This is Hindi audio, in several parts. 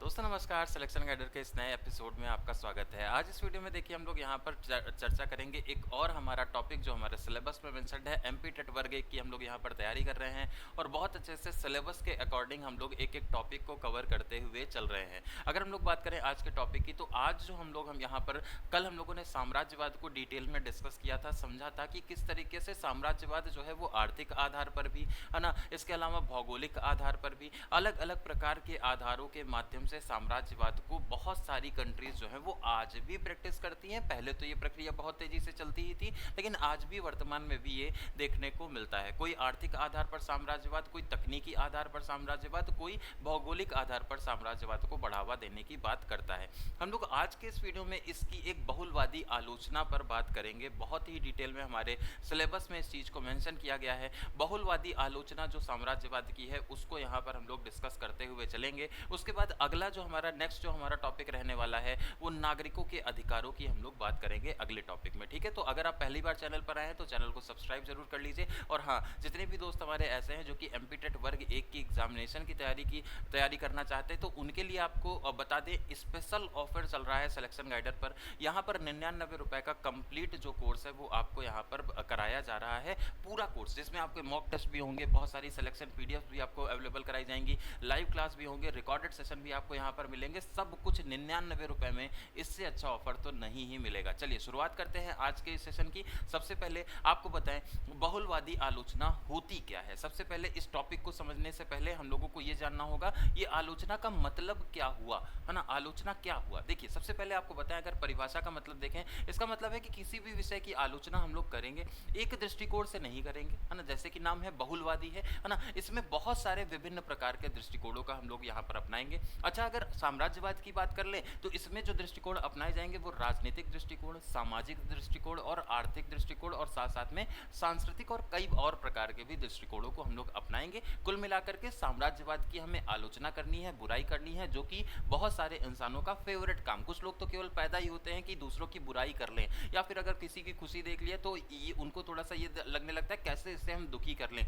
दोस्तों नमस्कार। सिलेक्शन गाइडर के इस नए एपिसोड में आपका स्वागत है। आज इस वीडियो में देखिए हम लोग यहाँ पर चर्चा करेंगे एक और हमारा टॉपिक जो हमारे सिलेबस में मेंशन्ड है। एमपी टेट वर्ग 1 की हम लोग यहाँ पर तैयारी कर रहे हैं और बहुत अच्छे से सिलेबस के अकॉर्डिंग हम लोग एक एक टॉपिक को कवर करते हुए चल रहे हैं। अगर हम लोग बात करें आज के टॉपिक की, तो आज जो हम यहाँ पर कल हम लोगों ने साम्राज्यवाद को डिटेल में डिस्कस किया था, समझा था कि किस तरीके से साम्राज्यवाद जो है वो आर्थिक आधार पर भी है ना, इसके अलावा भौगोलिक आधार पर भी अलग अलग प्रकार के आधारों के माध्यम से साम्राज्यवाद को बहुत सारी कंट्रीज जो है वो आज भी प्रैक्टिस करती हैं। पहले तो ये प्रक्रिया बहुत तेजी से चलती ही थी, लेकिन आज भी वर्तमान में भी ये देखने को मिलता है। कोई आर्थिक आधार पर साम्राज्यवाद, कोई तकनीकी आधार पर साम्राज्यवाद, कोई भौगोलिक आधार पर साम्राज्यवाद को बढ़ावा देने की बात करता है। हम लोग आज के इस वीडियो में इसकी एक बहुलवादी आलोचना पर बात करेंगे। बहुत ही डिटेल में हमारे सिलेबस में इस चीज को मेंशन किया गया है। बहुलवादी आलोचना जो साम्राज्यवाद की है उसको यहाँ पर हम लोग डिस्कस करते हुए चलेंगे। उसके बाद अगला जो हमारा नेक्स्ट जो हमारा टॉपिक रहने वाला है वो नागरिकों के अधिकारों की हम लोग बात करेंगे अगले टॉपिक में। ठीक है, तो अगर आप पहली बार चैनल पर आए हैं तो चैनल को सब्सक्राइब जरूर कर लीजिए। और हाँ, जितने भी दोस्त हमारे ऐसे हैं जो कि एमपी टेट वर्ग 1 की एग्जामिनेशन की तैयारी करना चाहते हैं, तो उनके लिए आपको बता दें स्पेशल ऑफर चल रहा है सिलेक्शन गाइडर पर। यहाँ पर 99 रुपए का कंप्लीट जो कोर्स है वो आपको यहाँ पर कराया जा रहा है। पूरा कोर्स जिसमें आपके मॉक टेस्ट भी होंगे, बहुत सारी सिलेक्शन पीडीएफ भी आपको अवेलेबल कराई जाएंगी, लाइव क्लास भी होंगे, रिकॉर्डेड सेशन भी आपको यहाँ पर मिलेंगे, सब कुछ 99 रुपए में। इससे अच्छा ऑफर तो नहीं ही मिलेगा। चलिए शुरुआत करते हैं आज के सेशन की। सबसे पहले आपको बताएं बहुलवादी आलोचना होती क्या है। सबसे पहले इस टॉपिक को समझने से पहले हम लोगों को ये जानना होगा ये आलोचना का मतलब क्या हुआ, है ना। आलोचना क्या हुआ, देखिए सबसे पहले आपको बताएं, अगर परिभाषा का मतलब देखें, इसका मतलब है कि किसी भी विषय की आलोचना हम लोग करेंगे एक दृष्टिकोण से नहीं करेंगे, है ना। जैसे कि नाम है बहुलवादी है ना, इसमें बहुत सारे विभिन्न प्रकार के दृष्टिकोणों का हम लोग यहाँ पर अपनाएंगे। अच्छा, अगर साम्राज्यवाद की बात कर ले तो इसमें जो दृष्टिकोण अपनाए जाएंगे वो राजनीतिक दृष्टिकोण, सामाजिक दृष्टिकोण और आर्थिक दृष्टिकोण और साथ साथ में सांस्कृतिक और कई और प्रकार के भी दृष्टिकोणों को हम लोग अपनाएंगे। कुल मिलाकर के साम्राज्यवाद की हमें आलोचना करनी है, बुराई करनी है, जो कि बहुत सारे इंसानों का फेवरेट काम। कुछ लोग तो केवल पैदा ही होते हैं कि दूसरों की बुराई कर लें, या फिर अगर किसी की खुशी देख लिया तो ये उनको थोड़ा सा ये लगने लगता है कैसे इससे हम दुखी कर लें।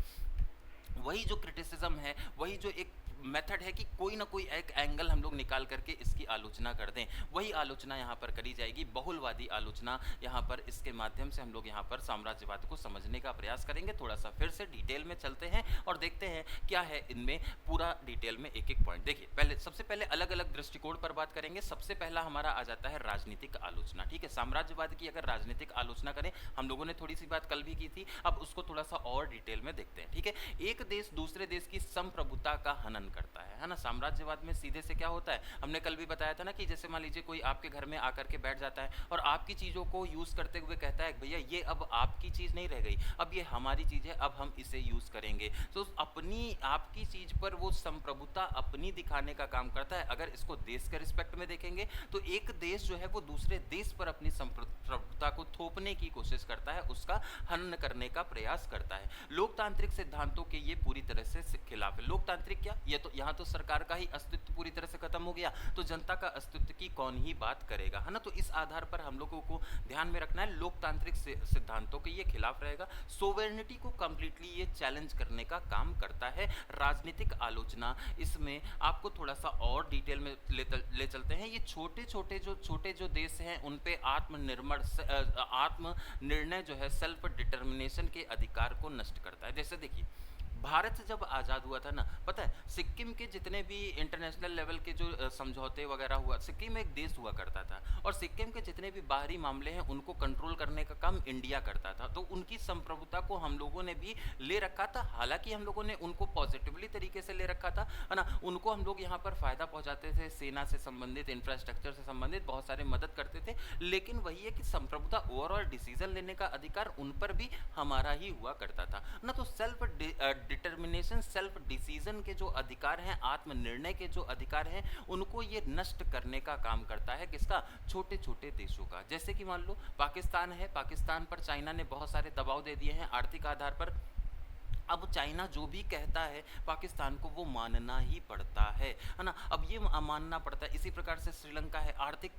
वही जो क्रिटिसिज्म है, वही जो एक मेथड है कि कोई ना कोई एक एंगल हम लोग निकाल करके इसकी आलोचना कर दें, वही आलोचना यहाँ पर करी जाएगी। बहुलवादी आलोचना यहाँ पर, इसके माध्यम से हम लोग यहाँ पर साम्राज्यवाद को समझने का प्रयास करेंगे। थोड़ा सा फिर से डिटेल में चलते हैं और देखते हैं क्या है इनमें, पूरा डिटेल में एक एक पॉइंट। देखिए पहले सबसे पहले अलग अलग दृष्टिकोण पर बात करेंगे। सबसे पहला हमारा आ जाता है राजनीतिक आलोचना। ठीक है, साम्राज्यवाद की अगर राजनीतिक आलोचना करें, हम लोगों ने थोड़ी सी बात कल भी की थी, अब उसको थोड़ा सा और डिटेल में देखते हैं। ठीक है, एक देश दूसरे देश की संप्रभुता का हनन करता है ना। साम्राज्यवाद में सीधे से क्या होता है, हमने कल भी बताया था ना, कि जैसे मान लीजिए कोई आपके घर में आकर के बैठ जाता है और आपकी चीजों को यूज करते हुए कहता है भैया ये अब आपकी चीज नहीं रह गई, अब ये हमारी चीज है, अब हम इसे यूज करेंगे। तो अपनी आपकी चीज पर वो संप्रभुता अपनी दिखाने का काम करता है। अगर इसको देश के रिस्पेक्ट में देखेंगे तो एक देश जो है वो दूसरे देश पर अपनी संप्रभुता को थोपने की कोशिश करता है, उसका हनन करने का प्रयास करता है। लोकतांत्रिक सिद्धांतों के ये पूरी तरह से खिलाफ है। लोकतांत्रिक क्या, ये तो यहाँ तो सरकार का ही अस्तित्व पूरी तरह से खत्म हो गया, तो जनता का अस्तित्व की कौन ही बात करेगा, है ना। तो इस आधार पर हम लोगों को ध्यान में रखना है, लोकतांत्रिक सिद्धांतों के ये खिलाफ रहेगा। सोवेरेनिटी को कंप्लीटली ये चैलेंज करने का काम करता है। राजनीतिक आलोचना, इसमें आपको थोड़ा सा और डिटेल में ले चलते हैं। ये छोटे जो देश हैं उन पे आत्म निर्णय जो है, सेल्फ डिटर्मिनेशन के अधिकार को नष्ट करता है। जैसे देखिए भारत जब आज़ाद हुआ था ना, पता है सिक्किम के जितने भी इंटरनेशनल लेवल के जो समझौते वगैरह हुआ, सिक्किम एक देश हुआ करता था और सिक्किम के जितने भी बाहरी मामले हैं उनको कंट्रोल करने का काम इंडिया करता था। तो उनकी संप्रभुता को हम लोगों ने भी ले रखा था। हालांकि हम लोगों ने उनको पॉजिटिवली तरीके से ले रखा था, है ना। उनको हम लोग यहाँ पर फायदा पहुँचाते थे, सेना से संबंधित, इंफ्रास्ट्रक्चर से संबंधित बहुत सारे मदद करते थे। लेकिन वही है कि संप्रभुता, ओवरऑल डिसीजन लेने का अधिकार उन पर भी हमारा ही हुआ करता था ना। तो सेल्फ डिटर्मिनेशन, सेल्फ डिसीजन के जो अधिकार हैं, आत्मनिर्णय के जो अधिकार हैं, उनको ये नष्ट करने का काम करता है। किसका, छोटे छोटे देशों का। जैसे कि मान लो पाकिस्तान है, पाकिस्तान पर चाइना ने बहुत सारे दबाव दे दिए हैं आर्थिक आधार पर। अब चाइना जो भी कहता है पाकिस्तान को वो मानना ही पड़ता है ना। अब ये मानना पड़ता है। इसी प्रकार से श्रीलंका है, आर्थिक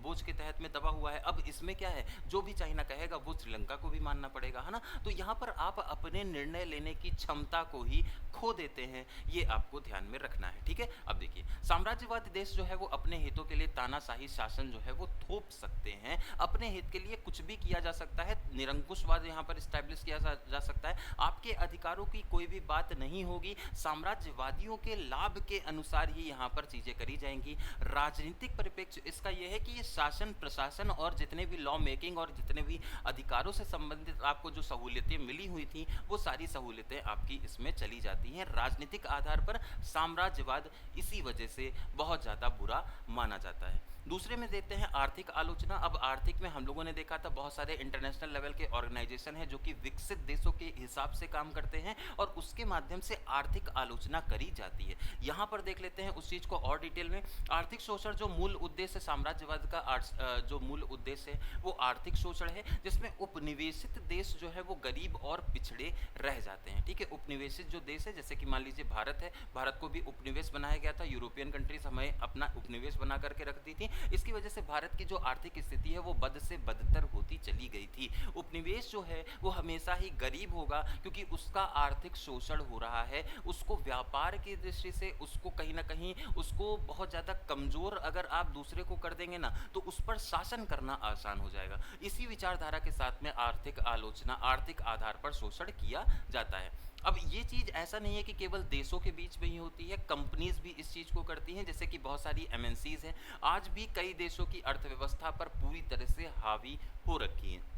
बोझ के तहत में दबा हुआ है। अब इसमें क्या है, जो भी चाइना कहेगा वो श्रीलंका को भी मानना पड़ेगा, है ना। तो यहाँ पर आप अपने निर्णय लेने की क्षमता को ही खो देते हैं, ये आपको ध्यान में रखना है, ठीक है। अब देखिए, साम्राज्यवादी देश जो है वो अपने हितों के लिए तानाशाही शासन जो है वो थोप सकते हैं, अपने हित के लिए कुछ भी किया जा सकता है, निरंकुशवाद यहाँ पर स्टैब्लिश किया जा सकता है। आपके अधिकारों की कोई भी बात नहीं होगी, साम्राज्यवादियों के लाभ के अनुसार ही यहाँ पर चीजें करी जाएंगी। राजनीतिक परिप्रेक्ष्य इसका यह है कि ये शासन प्रशासन और जितने भी लॉ मेकिंग और जितने भी अधिकारों से संबंधित आपको जो सहूलियतें मिली हुई थी वो सारी सहूलियतें आपकी इसमें चली जाती हैं। राजनीतिक आधार पर साम्राज्यवाद इसी वजह से बहुत ज़्यादा बुरा माना जाता है। दूसरे में देते हैं आर्थिक आलोचना। अब आर्थिक में हम लोगों ने देखा था बहुत सारे इंटरनेशनल लेवल के ऑर्गेनाइजेशन हैं जो कि विकसित देशों के हिसाब से काम करते हैं और उसके माध्यम से आर्थिक आलोचना करी जाती है। यहाँ पर देख लेते हैं उस चीज़ को और डिटेल में। आर्थिक शोषण जो मूल उद्देश्य साम्राज्यवाद का जो मूल उद्देश्य है वो आर्थिक शोषण है, जिसमें उपनिवेशित देश जो है वो गरीब और पिछड़े रह जाते हैं, ठीक है। उपनिवेशित जो देश है, जैसे कि मान लीजिए भारत है, भारत को भी उपनिवेश बनाया गया था, यूरोपियन कंट्रीज हमें अपना उपनिवेश बना करके रखती थी। इसकी वजह से भारत की जो आर्थिक स्थिति है वो बद से बदतर होती चली गई थी। उपनिवेश जो है वो हमेशा ही गरीब होगा क्योंकि उसका आर्थिक शोषण हो रहा है, उसको व्यापार की दृष्टि से उसको कहीं ना कहीं उसको बहुत ज़्यादा कमज़ोर अगर आप दूसरे को कर देंगे ना तो उस पर शासन करना आसान हो जाएगा। इसी विचारधारा के साथ में आर्थिक आलोचना, आर्थिक आधार पर शोषण किया जाता है। अब ये चीज़ ऐसा नहीं है कि केवल देशों के बीच में ही होती है, कंपनीज भी इस चीज़ को करती हैं, जैसे कि बहुत सारी एमएनसीज हैं आज भी कई देशों की अर्थव्यवस्था पर पूरी तरह से हावी हो रखी हैं,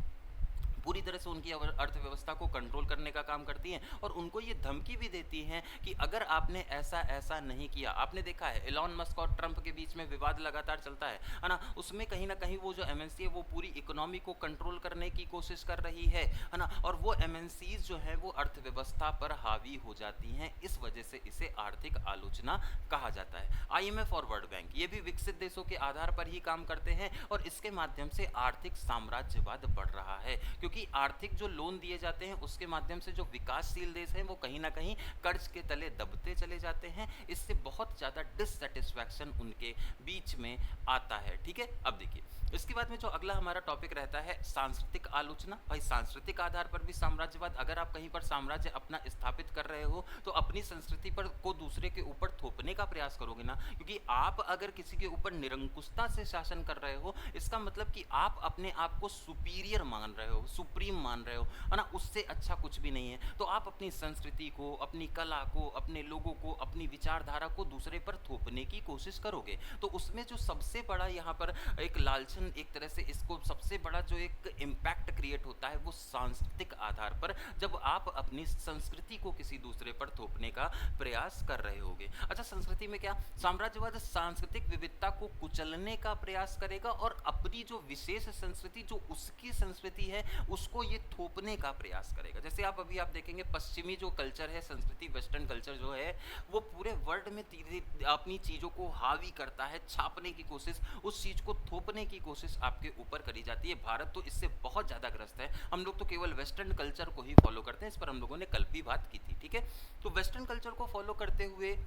पूरी तरह से उनकी अर्थव्यवस्था को कंट्रोल करने का काम करती हैं और उनको ये धमकी भी देती हैं कि अगर आपने ऐसा ऐसा नहीं किया। आपने देखा है एलॉन मस्क और ट्रंप के बीच में विवाद लगातार चलता है ना। उसमें कहीं ना कहीं वो जो एमएनसी है वो पूरी इकोनॉमी को कंट्रोल करने की कोशिश कर रही है ना, और वो एमएनसीज जो है वो अर्थव्यवस्था पर हावी हो जाती हैं। इस वजह से इसे आर्थिक आलोचना कहा जाता है। IMF और वर्ल्ड बैंक ये भी विकसित देशों के आधार पर ही काम करते हैं और इसके माध्यम से आर्थिक साम्राज्यवाद बढ़ रहा है, क्योंकि आर्थिक जो लोन दिए जाते हैं उसके माध्यम से जो विकासशील देश हैं वो कहीं ना कहीं कर्ज के तले दबते चले जाते हैं। इससे बहुत ज़्यादा डिससेटिस्फैक्शन उनके बीच में आता है, ठीक है। अब देखिए, इसके बाद में जो अगला हमारा टॉपिक रहता है सांस्कृतिक आलोचना। भाई सांस्कृतिक आधार पर भी साम्राज्यवाद, अगर आप कहीं पर साम्राज्य अपना स्थापित कर रहे हो तो अपनी संस्कृति पर को दूसरे के ऊपर थोपने का प्रयास करोगे ना, क्योंकि आप अगर किसी के ऊपर निरंकुशता से शासन कर रहे हो इसका मतलब कि आप अपने आप को सुपीरियर मान रहे हो, सुप्रीम मान रहे हो, है ना। उससे अच्छा कुछ भी नहीं है। तो आप अपनी संस्कृति को, अपनी कला को, अपने लोगों को, अपनी विचारधारा को दूसरे पर थोपने की कोशिश करोगे तो उसमें जो सबसे बड़ा यहाँ पर एक लालचन, एक तरह से इसको सबसे बड़ा जो एक इम्पैक्ट क्रिएट होता है वो सांस्कृतिक आधार पर, जब आप अपनी संस्कृति को किसी दूसरे पर थोपने का प्रयास कर रहे होगे। अच्छा, संस्कृति में क्या, साम्राज्यवाद सांस्कृतिक विविधता को कुचलने का प्रयास करेगा और अपनी जो विशेष संस्कृति, जो उसकी संस्कृति है, उसको ये थोपने का प्रयास करेगा। जैसे आप अभी आप देखेंगे पश्चिमी जो कल्चर है, संस्कृति, वेस्टर्न कल्चर जो है वो पूरे वर्ल्ड में अपनी चीज़ों को हावी करता है, छापने की कोशिश, उस चीज़ को थोपने की कोशिश आपके ऊपर करी जाती है। भारत तो इससे बहुत ज़्यादा ग्रस्त है। हम लोग तो केवल वेस्टर्न कल्चर को ही फॉलो करते हैं, इस पर हम लोगों ने कल भी बात की थी, ठीक है। तो वेस्टर्न कल्चर को फॉलो करते हुए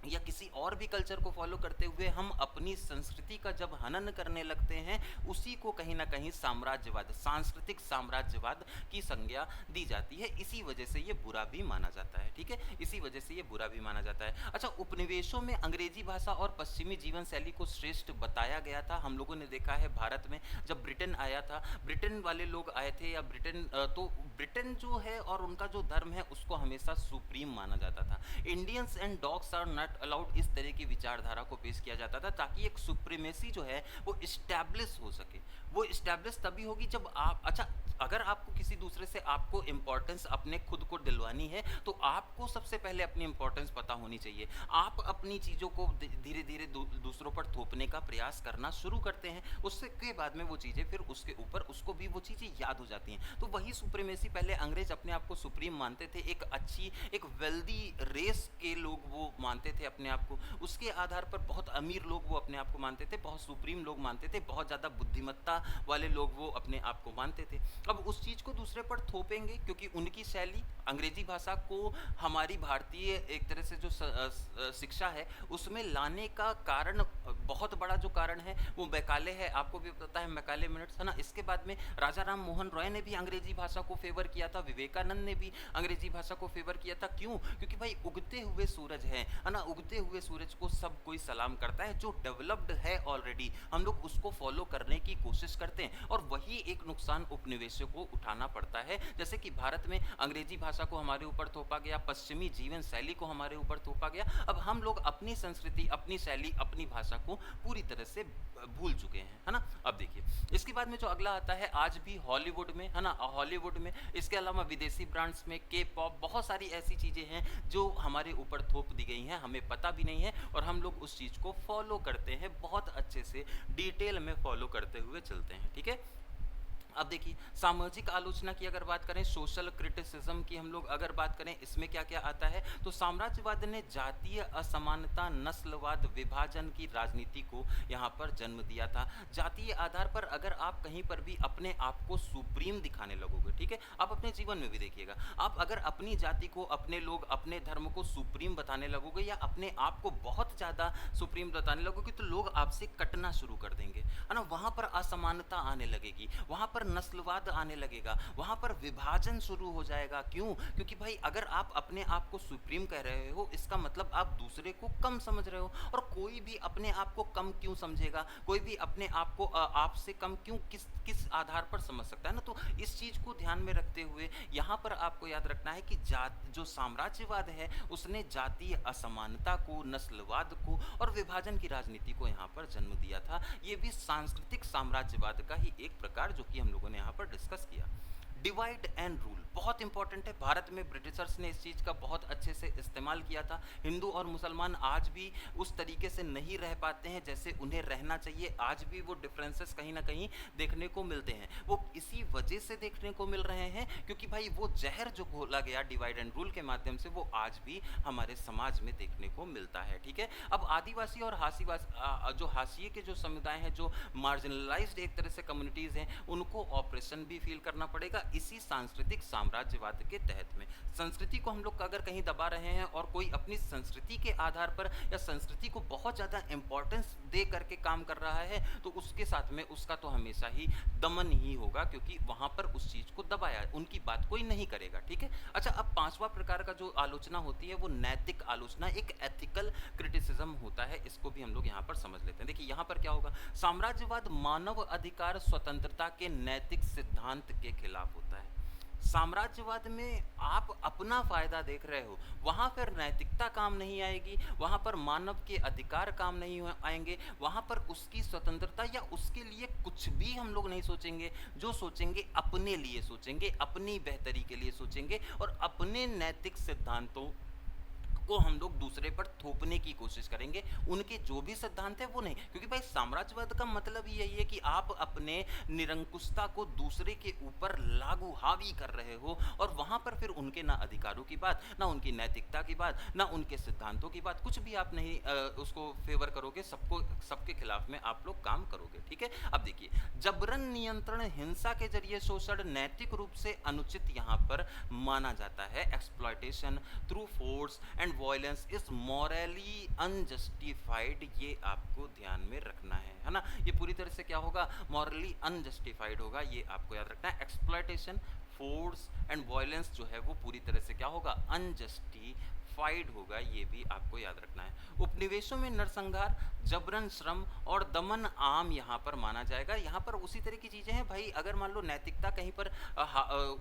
या किसी और भी कल्चर को फॉलो करते हुए हम अपनी संस्कृति का जब हनन करने लगते हैं उसी को कहीं ना कहीं साम्राज्यवाद, सांस्कृतिक साम्राज्यवाद की संज्ञा दी जाती है। इसी वजह से ये बुरा भी माना जाता है, ठीक है, इसी वजह से ये बुरा भी माना जाता है। अच्छा, उपनिवेशों में अंग्रेजी भाषा और पश्चिमी जीवन शैली को श्रेष्ठ बताया गया था। हम लोगों ने देखा है भारत में जब ब्रिटेन आया था, ब्रिटेन वाले लोग आए थे या तो ब्रिटेन जो है और उनका जो धर्म है उसको हमेशा सुप्रीम माना जाता था। Indians and dogs are not allowed, इस तरह की विचारधारा को पेश किया जाता था ताकि एक सुप्रीमेसी जो है वो इस्टेब्लिश हो सके। वो इस्टेब्लिश तभी होगी जब आप, अच्छा, अगर आपको किसी दूसरे से आपको इंपॉर्टेंस अपने खुद को दिलवानी है तो आपको सबसे पहले अपनी इंपॉर्टेंस पता होनी चाहिए। आप अपनी चीज़ों को धीरे धीरे दूसरों पर थोपने का प्रयास करना शुरू करते हैं, उसके बाद में वो चीज़ें फिर उसके ऊपर उसको भी वो चीज़ें याद हो जाती हैं। तो वही सुप्रीमेसी, पहले अंग्रेज अपने आप को सुप्रीम मानते थे, एक अच्छी, एक वेल्दी रेस के लोग वो मानते थे अपने आप को, उसके आधार पर बहुत अमीर लोग वो अपने आप को मानते थे, बहुत सुप्रीम लोग मानते थे, बहुत ज़्यादा बुद्धिमत्ता वाले लोग वो अपने आप को मानते थे। अब उस चीज़ को दूसरे पर थोपेंगे क्योंकि उनकी शैली अंग्रेजी भाषा को हमारी भारतीय एक तरह से जो शिक्षा है उसमें लाने का कारण, बहुत बड़ा जो कारण है वो मैकाले है। आपको भी पता है मैकाले मिनट्स है ना। इसके बाद में राजा राम मोहन रॉय ने भी अंग्रेजी भाषा को फेवर किया था, विवेकानंद ने भी अंग्रेजी भाषा को फेवर किया था। क्यों? क्योंकि भाई उगते हुए सूरज है ना, उगते हुए सूरज को सब कोई सलाम करता है। जो डेवलप्ड है ऑलरेडी हम लोग उसको फॉलो करने की कोशिश करते हैं, और वही एक नुकसान उपनिवेशों को उठाना पड़ता है। जैसे कि भारत में अंग्रेजी भाषा को हमारे ऊपर थोपा गया, पश्चिमी जीवन शैली को हमारे ऊपर थोपा गया। अब हम लोग अपनी संस्कृति, अपनी शैली, अपनी भाषा को पूरी तरह से भूल चुके हैं, है ना। अब देखिए इसके बाद में जो अगला आता है, आज भी हॉलीवुड में, है ना, हॉलीवुड में, इसके अलावा विदेशी ब्रांड्स में के पॉप, बहुत सारी ऐसी चीज़ें हैं जो हमारे ऊपर थोप दी गई हैं, हमें पता भी नहीं है और हम लोग उस चीज़ को फॉलो करते हैं, बहुत अच्छे से डिटेल में फॉलो करते हुए चलते हैं, ठीक है। अब देखिए सामाजिक आलोचना की अगर बात करें, सोशल क्रिटिसिज्म की हम लोग अगर बात करें, इसमें क्या क्या आता है, तो साम्राज्यवाद ने जातीय असमानता, नस्लवाद, विभाजन की राजनीति को यहाँ पर जन्म दिया था। जातीय आधार पर अगर आप कहीं पर भी अपने आप को सुप्रीम दिखाने लगोगे, ठीक है, आप अपने जीवन में भी देखिएगा, आप अगर अपनी जाति को, अपने लोग, अपने धर्म को सुप्रीम बताने लगोगे या अपने आप को बहुत ज़्यादा सुप्रीम बताने लगोगे तो लोग आपसे कटना शुरू कर देंगे, है ना। वहाँ पर असमानता आने लगेगी, वहाँ पर नस्लवाद आने लगेगा, वहां पर विभाजन शुरू हो जाएगा। क्यों? क्योंकि भाई अगर आप अपने आप को सुप्रीम कह रहे हो, इसका मतलब आप दूसरे को कम समझ रहे हो, और कोई भी अपने आप को कम क्यों समझेगा, कोई भी अपने आप को आपसे कम क्यों, किस किस आधार पर समझ सकता है ना। तो इस चीज को ध्यान में रखते हुए यहाँ पर आपको याद रखना है कि जो साम्राज्यवाद है उसने जातीय असमानता को, नस्लवाद को और विभाजन की राजनीति को यहाँ पर जन्म दिया था। ये भी सांस्कृतिक साम्राज्यवाद का ही एक प्रकार जो कि हम लोगों ने यहाँ पर डिस्कस किया। डिवाइड एंड रूल बहुत इंपॉर्टेंट है। भारत में ब्रिटिशर्स ने इस चीज़ का बहुत अच्छे से इस्तेमाल किया था। हिंदू और मुसलमान आज भी उस तरीके से नहीं रह पाते हैं जैसे उन्हें रहना चाहिए। आज भी वो डिफरेंसेस कहीं ना कहीं देखने को मिलते हैं। वो इसी वजह से देखने को मिल रहे हैं क्योंकि भाई वो जहर जो घोला गया डिवाइड एंड रूल के माध्यम से, वो आज भी हमारे समाज में देखने को मिलता है, ठीक है। अब आदिवासी और जो हाशिए के जो समुदाय हैं, जो मार्जिनलाइज्ड एक तरह से कम्युनिटीज़ हैं, उनको ऑपरेशन भी फील करना पड़ेगा इसी सांस्कृतिक साम्राज्यवाद के तहत में। संस्कृति को हम लोग अगर कहीं दबा रहे हैं और कोई अपनी संस्कृति के आधार पर या संस्कृति को बहुत ज़्यादा इंपॉर्टेंस दे करके काम कर रहा है तो उसके साथ में उसका तो हमेशा ही दमन ही होगा, क्योंकि वहां पर उस चीज़ को दबाया, उनकी बात कोई नहीं करेगा, ठीक है। अच्छा, अब पांचवा प्रकार का जो आलोचना होती है वो नैतिक आलोचना, एक एथिकल क्रिटिसिज्म होता है। इसको भी हम लोग यहाँ पर समझ लेते हैं। देखिए यहाँ पर क्या होगा, साम्राज्यवाद मानव अधिकार, स्वतंत्रता के नैतिक सिद्धांत के खिलाफ होता है। साम्राज्यवाद में आप अपना फायदा देख रहे हो, वहां पर नैतिकता काम नहीं आएगी, वहां पर मानव के अधिकार काम नहीं आएंगे, वहां पर उसकी स्वतंत्रता या उसके लिए कुछ भी हम लोग नहीं सोचेंगे। जो सोचेंगे अपने लिए सोचेंगे, अपनी बेहतरी के लिए सोचेंगे और अपने नैतिक सिद्धांतों को हम लोग दूसरे पर थोपने की कोशिश करेंगे। उनके जो भी सिद्धांत है वो नहीं, क्योंकि भाई साम्राज्यवाद का मतलब ही यही है कि आप अपने निरंकुशता को दूसरे के ऊपर लागू हावी कर रहे हो और वहां पर फिर उनके ना अधिकारों की बात, ना उनकी नैतिकता की बात, ना उनके सिद्धांतों की बात, कुछ भी आप नहीं उसको फेवर करोगे, सबके खिलाफ में आप लोग काम करोगे, ठीक है। अब देखिए, जबरन नियंत्रण, हिंसा के जरिए शोषण नैतिक रूप से अनुचित यहाँ पर माना जाता है। Exploitation through force and violence is morally unjustified, ये आपको ध्यान में रखना है ना। ये पूरी तरह से क्या होगा, मॉरली अनजस्टिफाइड होगा, ये आपको याद रखना है। एक्सप्लॉयटेशन, फोर्स एंड वायलेंस जो है वो पूरी तरह से क्या होगा, अनजस्टिफाइड होगा, ये भी आपको याद रखना है। उपनिवेशों में नरसंहार, जबरन श्रम और दमन आम यहाँ पर माना जाएगा। यहाँ पर उसी तरह की चीजें हैं भाई। अगर मान लो नैतिकता कहीं पर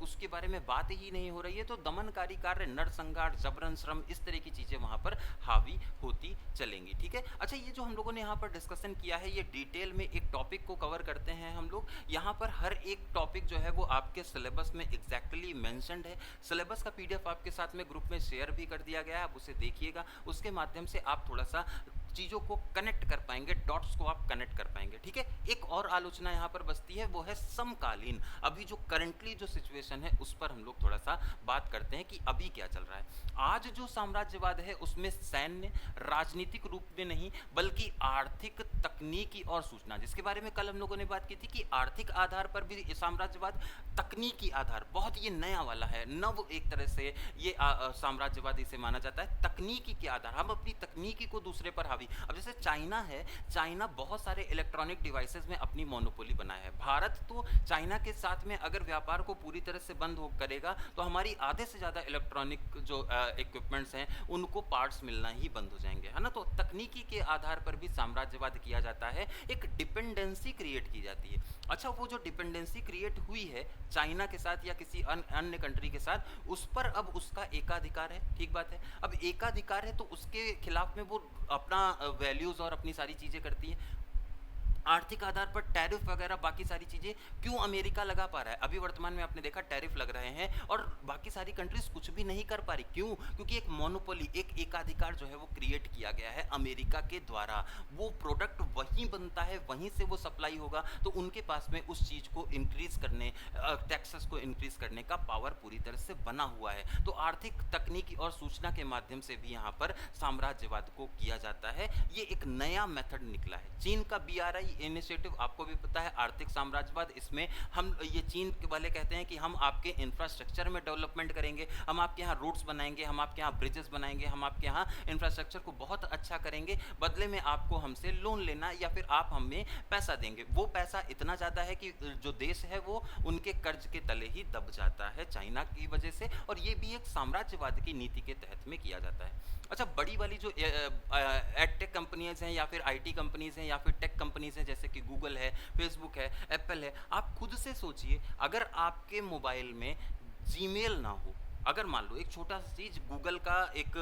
उसके बारे में बात ही नहीं हो रही है तो दमनकारी कार्य, नरसंहार, जबरन श्रम, इस तरह की चीजें वहां पर हावी होती चलेंगी, ठीक है। अच्छा, ये जो हम लोगों ने यहाँ पर डिस्कशन किया है ये डिटेल में एक टॉपिक को कवर करते हैं हम लोग। यहाँ पर हर एक टॉपिक जो है वो आपके सिलेबस में एग्जैक्टली मेंशन्ड है। सिलेबस का PDF आपके साथ में ग्रुप में शेयर भी कर दिया गया है, आप उसे देखिएगा, उसके माध्यम से आप थोड़ा सा चीज़ों को कनेक्ट कर पाएंगे, डॉट्स को आप कनेक्ट कर पाएंगे। ठीक है, एक और आलोचना यहाँ पर बचती है, वो है समकालीन। अभी जो करंटली जो सिचुएशन है उस पर हम लोग थोड़ा सा बात करते हैं कि अभी क्या चल रहा है। आज जो साम्राज्यवाद है उसमें सैन्य राजनीतिक रूप में नहीं बल्कि आर्थिक, तकनीकी और सूचना, जिसके बारे में कल हम लोगों ने बात की थी कि आर्थिक आधार पर भी साम्राज्यवाद, तकनीकी आधार, बहुत ये नया वाला है, नव एक तरह से ये साम्राज्यवाद इसे माना जाता है। तकनीकी के आधार, हम अपनी तकनीकी को दूसरे पर हावी। अब जैसे चाइना है, चाइना बहुत सारे इलेक्ट्रॉनिक डिवाइसेस में अपनी मोनोपोली बनाया है। भारत तो चाइना के साथ में अगर व्यापार को पूरी तरह से बंद हो करेगा तो हमारी आधे से ज़्यादा इलेक्ट्रॉनिक जो इक्विपमेंट्स हैं उनको पार्ट्स मिलना ही बंद हो जाएंगे, है ना। तो तकनीकी के आधार पर भी साम्राज्यवाद किया जाता है, एक डिपेंडेंसी क्रिएट की जाती है। अच्छा, वो जो डिपेंडेंसी क्रिएट हुई है चाइना के साथ या किसी अन्य कंट्री के साथ, उस पर अब उसका एकाधिकार है, ठीक बात है। अब एकाधिकार है तो उसके खिलाफ में वो अपना वैल्यूज और अपनी सारी चीजें करती है। आर्थिक आधार पर टैरिफ वगैरह बाकी सारी चीजें क्यों अमेरिका लगा पा रहा है? अभी वर्तमान में आपने देखा टैरिफ लग रहे हैं और बाकी सारी कंट्रीज कुछ भी नहीं कर पा रही। क्यों? क्योंकि एक मोनोपोली, एक एकाधिकार जो है वो क्रिएट किया गया है अमेरिका के द्वारा। वो प्रोडक्ट वहीं बनता है, वहीं से वो सप्लाई होगा, तो उनके पास में उस चीज को इंक्रीज करने, टैक्सेस को इंक्रीज करने का पावर पूरी तरह से बना हुआ है। तो आर्थिक, तकनीकी और सूचना के माध्यम से भी यहाँ पर साम्राज्यवाद को किया जाता है। ये एक नया मेथड निकला है। चीन का BRI इनिशिएटिव आपको भी पता है, आर्थिक साम्राज्यवाद। इसमें हम, ये चीन वाले कहते हैं कि हम आपके इंफ्रास्ट्रक्चर में डेवलपमेंट करेंगे, हम आपके यहाँ रोड्स बनाएंगे, हम आपके यहाँ ब्रिजेस बनाएंगे, हम आपके यहाँ इंफ्रास्ट्रक्चर को बहुत अच्छा करेंगे, बदले में आपको हमसे लोन लेना या फिर आप हमें पैसा देंगे। वो पैसा इतना ज़्यादा है कि जो देश है वो उनके कर्ज के तले ही दब जाता है चाइना की वजह से, और ये भी एक साम्राज्यवाद की नीति के तहत में किया जाता है। अच्छा, बड़ी वाली जो एडटेक कंपनीज हैं या फिर IT कंपनीज हैं या फिर टेक कंपनीज हैं, जैसे कि गूगल है, फेसबुक है, एप्पल है, आप खुद से सोचिए अगर आपके मोबाइल में जीमेल ना हो, अगर मान लो एक छोटा सा चीज, गूगल का एक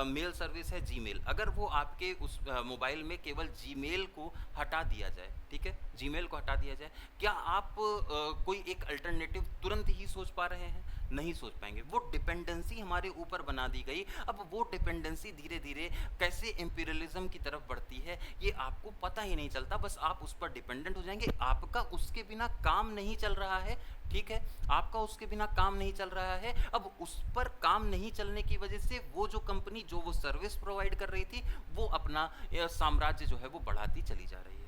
मेल सर्विस है जीमेल, अगर वो आपके उस मोबाइल में केवल जीमेल को हटा दिया जाए, ठीक है, जीमेल को हटा दिया जाए, क्या आप कोई एक अल्टरनेटिव तुरंत ही सोच पा रहे हैं? नहीं सोच पाएंगे। वो डिपेंडेंसी हमारे ऊपर बना दी गई। अब वो डिपेंडेंसी धीरे धीरे कैसे इंपीरियलिज्म की तरफ बढ़ती है ये आपको पता ही नहीं चलता, बस आप उस पर डिपेंडेंट हो जाएंगे। आपका उसके बिना काम नहीं चल रहा है, ठीक है, आपका उसके बिना काम नहीं चल रहा है। अब उस पर काम नहीं चलने की वजह से वो जो कंपनी जो वो सर्विस प्रोवाइड कर रही थी वो अपना साम्राज्य जो है वो बढ़ाती चली जा रही है।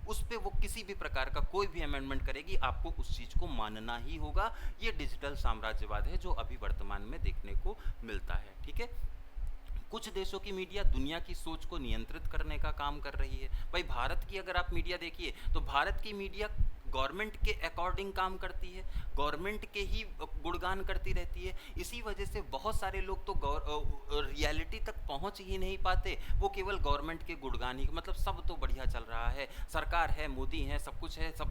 उस पर वो किसी भी प्रकार का कोई भी अमेंडमेंट करेगी, आपको उस चीज को मानना ही होगा। ये डिजिटल साम्राज्यवाद है जो अभी वर्तमान में देखने को मिलता है, ठीक है। कुछ देशों की मीडिया दुनिया की सोच को नियंत्रित करने का काम कर रही है। भाई, भारत की अगर आप मीडिया देखिए तो भारत की मीडिया गवर्नमेंट के अकॉर्डिंग काम करती है, गवर्नमेंट के ही गुणगान करती रहती है। इसी वजह से बहुत सारे लोग तो रियलिटी तक पहुंच ही नहीं पाते, वो केवल गवर्नमेंट के गुणगान ही, मतलब सब तो बढ़िया चल रहा है, सरकार है, मोदी है, सब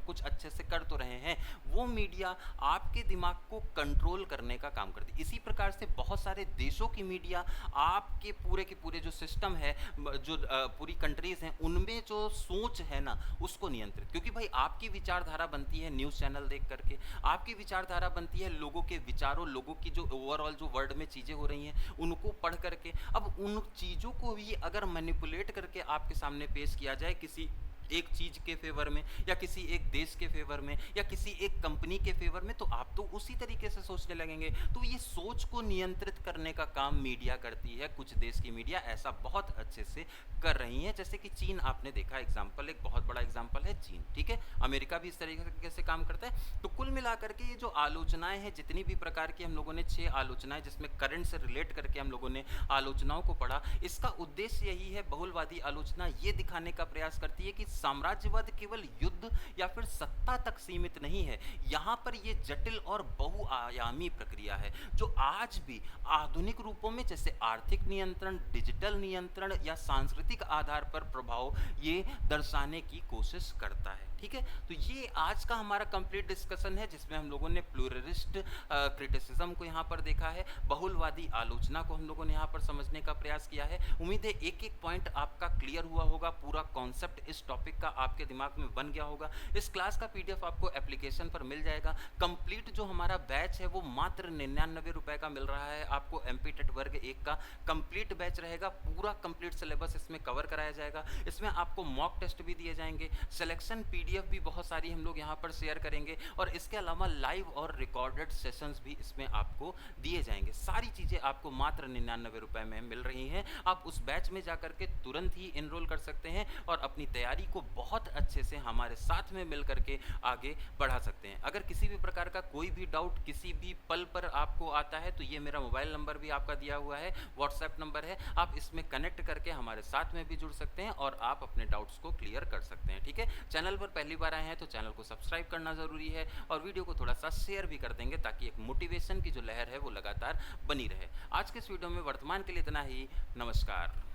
कुछ अच्छे से कर तो रहे हैं। वो मीडिया आपके दिमाग को कंट्रोल करने का काम करती है। इसी प्रकार से बहुत सारे देशों की मीडिया आपके पूरे के पूरे जो सिस्टम है, जो पूरी कंट्रीज हैं, उनमें जो सोच है ना उसको नियंत्रित, क्योंकि भाई आपकी विचारधारा बनती है न्यूज़ चैनल देख करके, आपकी विचारधारा बनती है लोगों के विचारों, लोगों की जो ओवरऑल जो वर्ल्ड में चीज़ें हो रही हैं उनको पढ़ करके। अब उन चीज़ों को भी अगर मैनिपुलेट करके आपके सामने पेश किया जाए किसी एक चीज के फेवर में या किसी एक देश के फेवर में या किसी एक कंपनी के फेवर में, तो आप तो उसी तरीके से सोचने लगेंगे। तो ये सोच को नियंत्रित करने का काम मीडिया करती है। कुछ देश की मीडिया ऐसा बहुत अच्छे से कर रही है, जैसे कि चीन आपने देखा एग्जाम्पल, एक बहुत बड़ा एग्जाम्पल है चीन, ठीक है। अमेरिका भी इस तरीके से काम करता है। तो कुल मिलाकर के ये जो आलोचनाएं हैं, जितनी भी प्रकार की हम लोगों ने 6 आलोचनाएं जिसमें करंट से रिलेट करके हम लोगों ने आलोचनाओं को पढ़ा, इसका उद्देश्य यही है, बहुलवादी आलोचना ये दिखाने का प्रयास करती है कि साम्राज्यवाद केवल युद्ध या फिर सत्ता तक सीमित नहीं है। यहाँ पर ये जटिल और बहुआयामी प्रक्रिया है जो आज भी आधुनिक रूपों में जैसे आर्थिक नियंत्रण, डिजिटल नियंत्रण या सांस्कृतिक आधार पर प्रभाव ये दर्शाने की कोशिश करता है, ठीक है। तो ये आज का हमारा कंप्लीट डिस्कशन है जिसमें हम लोगों ने प्लूरलिस्ट क्रिटिसिज्म को यहाँ पर देखा है, बहुलवादी आलोचना को हम लोगों ने यहाँ पर समझने का प्रयास किया है। उम्मीद है एक एक पॉइंट आपका क्लियर हुआ होगा, पूरा कॉन्सेप्ट इस टॉपिक टॉपिक का आपके दिमाग में बन गया होगा। इस क्लास का पीडीएफ आपको एप्लीकेशन पर मिल जाएगा। कंप्लीट जो हमारा बैच है वो मात्र 99 रुपए का मिल रहा है आपको। एमपी टेट वर्ग 1 का कंप्लीट बैच रहेगा, पूरा कंप्लीट सिलेबस इसमें कवर कराया जाएगा। इसमें आपको मॉक टेस्ट भी दिए जाएंगे, सिलेक्शन पीडीएफ भी बहुत सारी हम लोग यहाँ पर शेयर करेंगे, और इसके अलावा लाइव और रिकॉर्डेड सेशंस भी इसमें आपको दिए जाएंगे। सारी चीज़ें आपको मात्र 99 रुपए में मिल रही हैं। आप उस बैच में जाकर के तुरंत ही इनरोल कर सकते हैं और अपनी तैयारी को बहुत अच्छे से हमारे साथ में मिल करके आगे बढ़ा सकते हैं। अगर किसी भी प्रकार का कोई भी डाउट किसी भी पल पर आपको आता है तो ये मेरा मोबाइल नंबर भी आपका दिया हुआ है, व्हाट्सएप नंबर है, आप इसमें कनेक्ट करके हमारे साथ में भी जुड़ सकते हैं और आप अपने डाउट्स को क्लियर कर सकते हैं। ठीक है, चैनल पर पहली बार आए हैं तो चैनल को सब्सक्राइब करना ज़रूरी है और वीडियो को थोड़ा सा शेयर भी कर देंगे ताकि एक मोटिवेशन की जो लहर है वो लगातार बनी रहे। आज के इस वीडियो में वर्तमान के लिए इतना ही। नमस्कार।